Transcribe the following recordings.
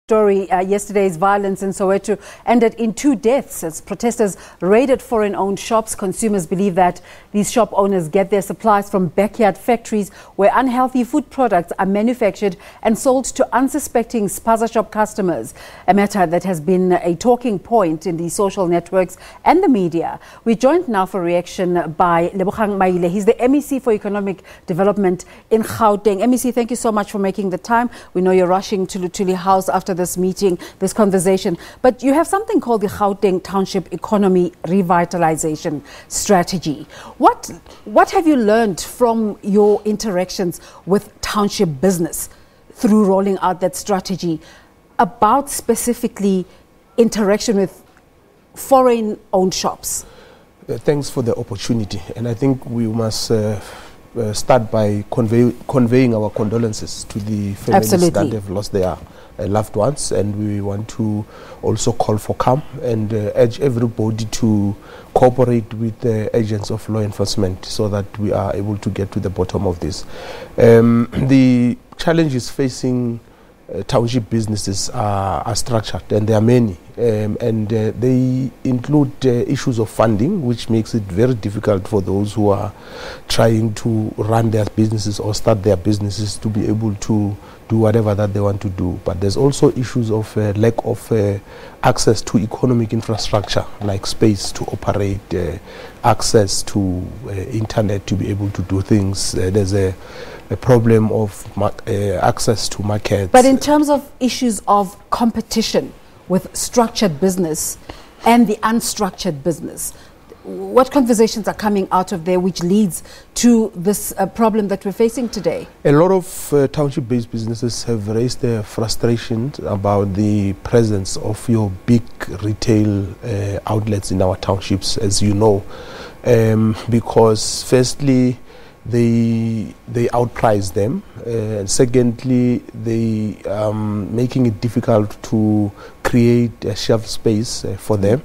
Story, yesterday's violence in Soweto ended in 2 deaths as protesters raided foreign-owned shops. Consumers believe that these shop owners get their supplies from backyard factories where unhealthy food products are manufactured and sold to unsuspecting spaza shop customers, a matter that has been a talking point in the social networks and the media. We're joined now for reaction by Lebogang Maile. He's the MEC for Economic Development in Gauteng. MEC, thank you so much for making the time. We know you're rushing to Lutuli House after this meeting, this conversation, but you have something called the Gauteng Township Economy Revitalization Strategy. What have you learned from your interactions with township business through rolling out that strategy about specifically interaction with foreign-owned shops? Thanks for the opportunity, and I think we must start by conveying our condolences to the families that have lost their loved ones, and we want to also call for calm and urge everybody to cooperate with the agents of law enforcement so that we are able to get to the bottom of this. The challenges facing township businesses are structured, and there are many, and they include issues of funding, which makes it very difficult for those who are trying to run their businesses or start their businesses to be able to do whatever that they want to do. But there's also issues of lack of access to economic infrastructure like space to operate, access to internet to be able to do things. There's a problem of access to markets. But in terms of issues of competition with structured business and the unstructured business, what conversations are coming out of there which leads to this problem that we're facing today? A lot of township-based businesses have raised their frustrations about the presence of your big retail outlets in our townships, as you know, because firstly, they outprice them, and secondly, they making it difficult to create a shelf space for them,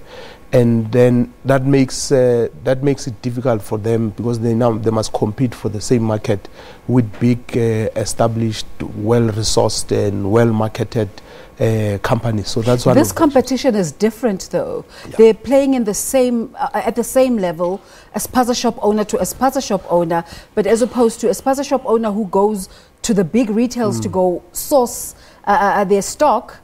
and then that makes it difficult for them because they must compete for the same market with big established, well-resourced and well-marketed companies. So that's why this competition is different, though. Yeah. They're playing in the same at the same level, a spaza shop owner to a spaza shop owner, but as opposed to a spaza shop owner who goes to the big retails to go source their stock.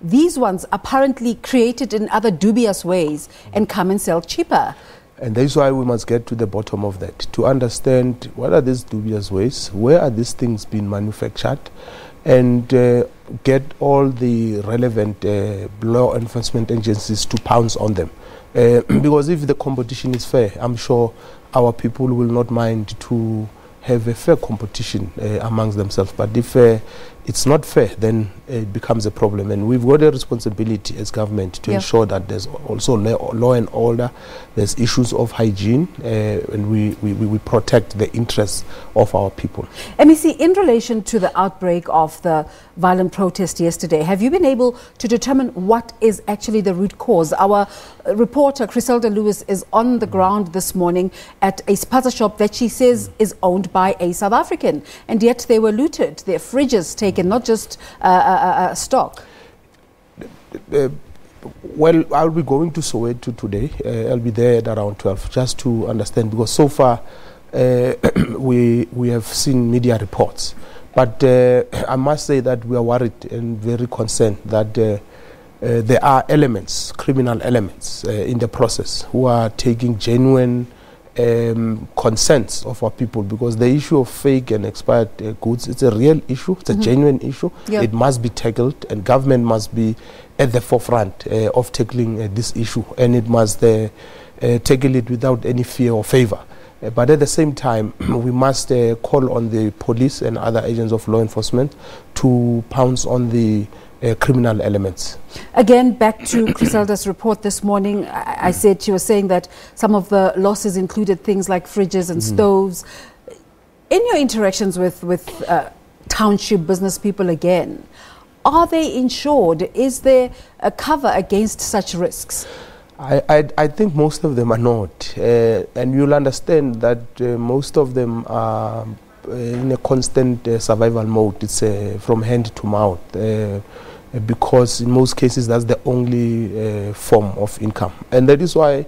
These ones apparently created in other dubious ways and come and sell cheaper. And that's why we must get to the bottom of that, to understand what are these dubious ways, where are these things being manufactured, and get all the relevant law enforcement agencies to pounce on them. Because if the competition is fair, I'm sure our people will not mind to have a fair competition amongst themselves. But if it's not fair, then it becomes a problem. And we've got a responsibility as government to ensure that there's also law and order, there's issues of hygiene, and we protect the interests of our people. MEC, in relation to the outbreak of the violent protest yesterday, have you been able to determine what is actually the root cause? Our reporter, Criselda Lewis, is on the ground this morning at a spaza shop that she says is owned by a South African, and yet they were looted, their fridges taken, not just stock. Well, I'll be going to Soweto today. I'll be there at around 12, just to understand, because so far we have seen media reports. But I must say that we are worried and very concerned that there are elements, criminal elements in the process, who are taking genuine consents of our people, because the issue of fake and expired goods, it's a real issue, it's a genuine issue. It must be tackled, and government must be at the forefront of tackling this issue, and it must tackle it without any fear or favor. But at the same time, we must call on the police and other agents of law enforcement to pounce on the criminal elements. Again, back to Criselda's report this morning, I said she was saying that some of the losses included things like fridges and stoves. In your interactions with township business people again, are they insured? Is there a cover against such risks? I think most of them are not, and you'll understand that most of them are in a constant survival mode. It's from hand to mouth. because in most cases that's the only form of income. And that is why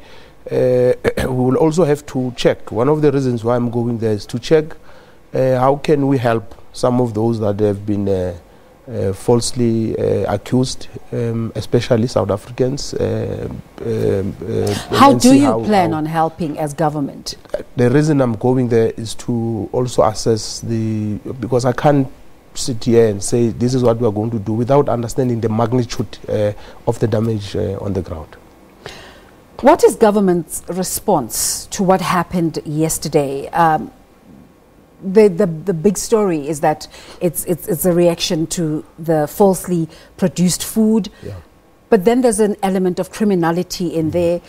we will also have to check. One of the reasons why I'm going there is to check how can we help some of those that have been falsely accused, especially South Africans. How do you plan on helping as government? The reason I'm going there is to also assess because I can't sit here and say this is what we are going to do without understanding the magnitude of the damage on the ground. What is government's response to what happened yesterday? The big story is that it's a reaction to the falsely produced food, but then there's an element of criminality in there.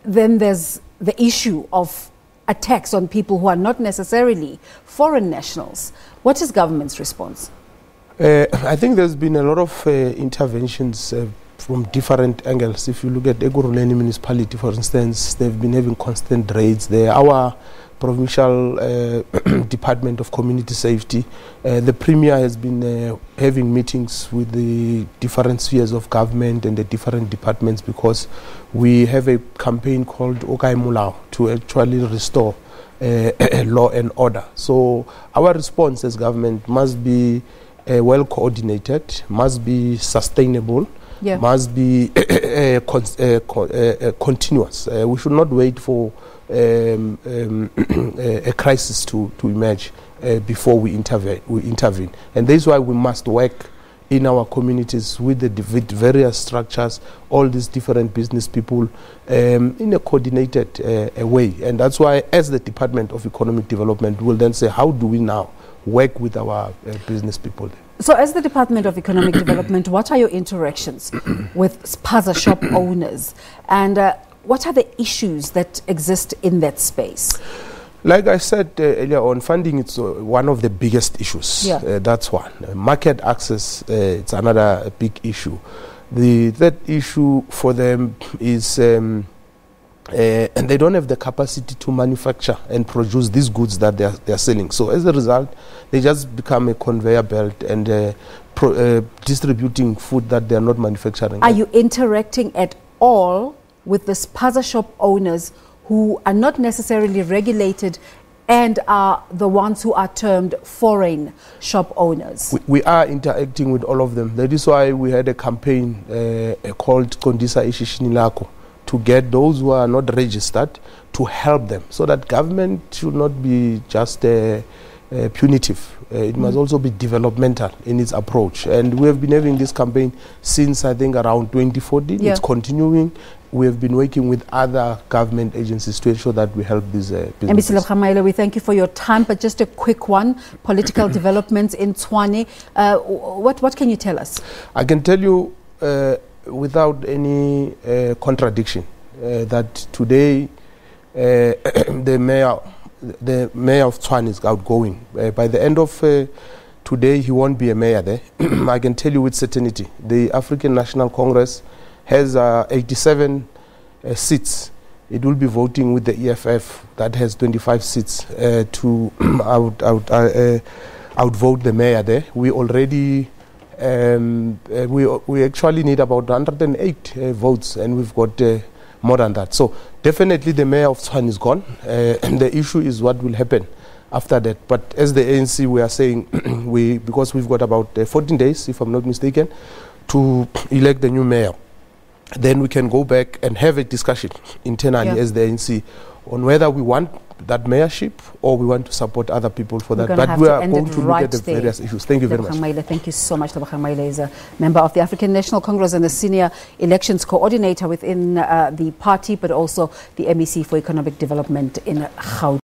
Then there's the issue of attacks on people who are not necessarily foreign nationals. What is government's response? I think there's been a lot of interventions from different angles. If you look at Ekurhuleni municipality, for instance, they've been having constant raids there. Our provincial Department of Community Safety, the Premier has been having meetings with the different spheres of government and the different departments, because we have a campaign called Okai Mulao to actually restore law and order. So our response as government must be well coordinated, must be sustainable, must be continuous. We should not wait for a crisis to emerge before we intervene. And this is why we must work in our communities with the various structures, all these different business people, in a coordinated way. And that's why, as the Department of Economic Development, we'll then say, how do we now work with our business people? So as the Department of Economic Development, what are your interactions with spaza shop owners, and what are the issues that exist in that space? Like I said earlier on, funding is one of the biggest issues. That's one. Market access, it's another big issue. The third issue for them is and they don't have the capacity to manufacture and produce these goods that they're selling. So as a result, they just become a conveyor belt and distributing food that they're not manufacturing. Are you interacting at all with the spaza shop owners who are not necessarily regulated and are the ones who are termed foreign shop owners? We are interacting with all of them. That is why we had a campaign called Kondisa Ishishini Lako, to get those who are not registered, to help them, so that government should not be just punitive. It must also be developmental in its approach. And we have been having this campaign since, I think, around 2014. It's continuing. We have been working with other government agencies to ensure that we help these businesses. Lebogang Maile, we thank you for your time, but just a quick one, political developments in Tshwane. What can you tell us? I can tell you without any contradiction that today the mayor of Tshwane is outgoing. By the end of today, he won't be a mayor there. I can tell you with certainty. The African National Congress has 87 seats. It will be voting with the EFF that has 25 seats to outvote the mayor there. We already we actually need about 108 votes, and we've got more than that. So definitely the mayor of Tshwane is gone, and the issue is what will happen after that. But as the ANC, we are saying, because we've got about 14 days, if I'm not mistaken, to elect the new mayor, then we can go back and have a discussion internally as the ANC on whether we want that mayorship or we want to support other people for that. But we are going to look at the various issues. Thank you very much. Maile, thank you so much. Lebogang Maile is a member of the African National Congress and a senior elections coordinator within the party, but also the MEC for Economic Development in Gauteng.